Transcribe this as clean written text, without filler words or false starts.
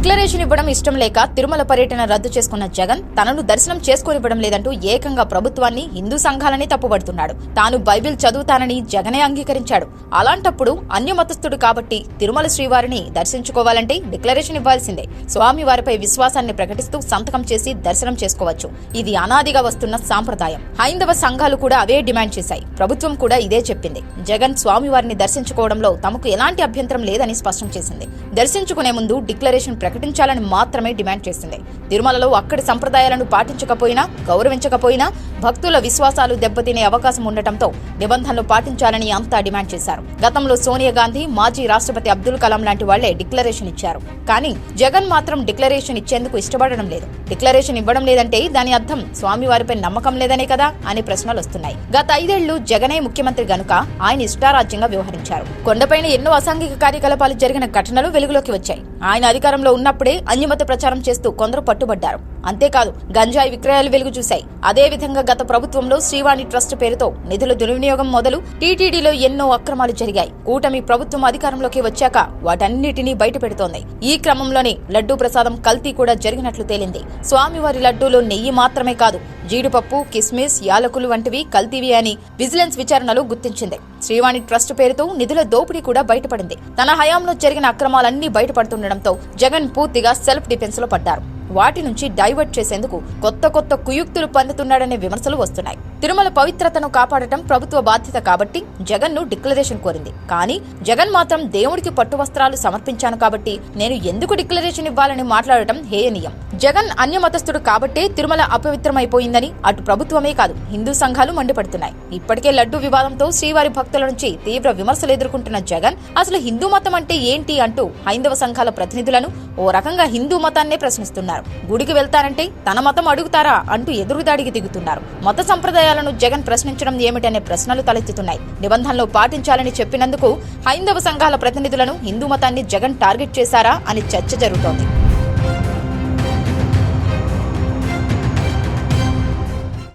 Declaration ఇవ్వడం ఇష్టం లేక తిరుమల పర్యటన రద్దు చేసుకున్న జగన్ తనను దర్శనం చేసుకోనివ్వడం లేదంటూ ఏకంగా ప్రభుత్వాన్ని, హిందూ సంఘాలని తప్పుపడుతున్నాడు. తాను బైబిల్ చదువుతానని జగనే అంగీకరించాడు. అలాంటప్పుడు అన్యమతస్థుడు కాబట్టి తిరుమల శ్రీవారిని దర్శించుకోవాలంటే డిక్లరేషన్ ఇవ్వాల్సిందే. స్వామి వారిపై విశ్వాసాన్ని ప్రకటిస్తూ సంతకం చేసి దర్శనం చేసుకోవచ్చు. ఇది అనాదిగా వస్తున్న సాంప్రదాయం. హైందవ సంఘాలు కూడా అవే డిమాండ్ చేశాయి. ప్రభుత్వం కూడా ఇదే చెప్పింది. జగన్ స్వామివారిని దర్శించుకోవడంలో తమకు ఎలాంటి అభ్యంతరం లేదని స్పష్టం చేసింది. దర్శించుకునే ముందు డిక్లరేషన్ ప్రకటించాలని మాత్రమే డిమాండ్ చేసింది. తిరుమలలో అక్కడి సంప్రదాయాలను పాటించకపోయినా, గౌరవించకపోయినా భక్తుల విశ్వాసాలు దెబ్బతినే అవకాశం ఉండటంతో నిబంధనలు పాటించాలని అంతా డిమాండ్ చేశారు. గతంలో సోనియా గాంధీ, మాజీ రాష్ట్రపతి అబ్దుల్ కలాం లాంటి వాళ్లే డిక్లరేషన్ ఇచ్చారు. కానీ జగన్ మాత్రం డిక్లరేషన్ ఇచ్చేందుకు ఇష్టపడడం లేదు. డిక్లరేషన్ ఇవ్వడం లేదంటే దాని అర్థం స్వామివారిపై నమ్మకం లేదనే కదా అనే ప్రశ్నలు వస్తున్నాయి. గత 5 ఏళ్లు జగనే ముఖ్యమంత్రి గనుక ఆయన ఇష్టారాజ్యంగా వ్యవహరించారు. కొండపైన ఎన్నో అసాంఘిక కార్యకలాపాలు జరిగిన ఘటనలు వెలుగులోకి వచ్చాయి. ఆయన అధికారంలో ఉన్నప్పుడే అన్యమత ప్రచారం చేస్తూ కొందరు పట్టుబడ్డారు. అంతేకాదు గంజాయి విక్రయాలు వెలుగు చూశాయి. అదేవిధంగా గత ప్రభుత్వంలో శ్రీవాణి ట్రస్ట్ పేరుతో నిధుల దుర్వినియోగం మొదలు టీటీడీలో ఎన్నో అక్రమాలు జరిగాయి. కూటమి ప్రభుత్వం అధికారంలోకి వచ్చాక వాటన్నిటినీ బయటపెడుతోంది. ఈ క్రమంలోనే లడ్డూ ప్రసాదం కల్తీ కూడా జరిగినట్లు తేలింది. స్వామివారి లడ్డూలో నెయ్యి మాత్రమే కాదు, జీడిపప్పు, కిస్మిస్, యాలకులు వంటివి కల్తీవి అని విజిలెన్స్ విచారణలో గుర్తించింది. శ్రీవాణి ట్రస్ట్ పేరుతో నిధుల దోపిడీ కూడా బయటపడింది. తన హయాంలో జరిగిన అక్రమాలన్నీ బయటపడుతుండటంతో జగన్ పూర్తిగా సెల్ఫ్ డిఫెన్స్ లో పడ్డారు. వాటి నుంచి డైవర్ట్ చేసేందుకు కొత్త కుయుక్తులు పన్నుతున్నాడనే విమర్శలు వస్తున్నాయి. తిరుమల పవిత్రతను కాపాడటం ప్రభుత్వ బాధ్యత కాబట్టి జగన్ ను డిక్లరేషన్ కోరింది. కానీ జగన్ మాత్రం దేవుడికి పట్టు వస్త్రాలు సమర్పించాను కాబట్టి నేను ఎందుకు డిక్లరేషన్ ఇవ్వాలని మాట్లాడటం హేయనీయం. జగన్ అన్యమతస్థుడు కాబట్టే తిరుమల అపవిత్రమైపోయిందని అటు ప్రభుత్వమే కాదు హిందూ సంఘాలు మండిపడుతున్నాయి. ఇప్పటికే లడ్డూ వివాదంతో శ్రీవారి భక్తుల నుంచి తీవ్ర విమర్శలు ఎదుర్కొంటున్న జగన్ అసలు హిందూ మతం అంటే ఏంటి అంటూ హైందవ సంఘాల ప్రతినిధులను ఓ రకంగా హిందూ మతాన్నే ప్రశ్నిస్తున్నారు. గుడికి వెళ్తారంటే తన మతం అడుగుతారా అంటూ ఎదురుదాడికి దిగుతున్నారు. మత సంప్రదాయాలను జగన్ ప్రశ్నించడం ఏమిటనే ప్రశ్నలు తలెత్తుతున్నాయి. నిబంధనలు పాటించాలని చెప్పినందుకు హైందవ సంఘాల ప్రతినిధులను, హిందూ మతాన్ని జగన్ టార్గెట్ చేశారా అని చర్చ జరుగుతోంది.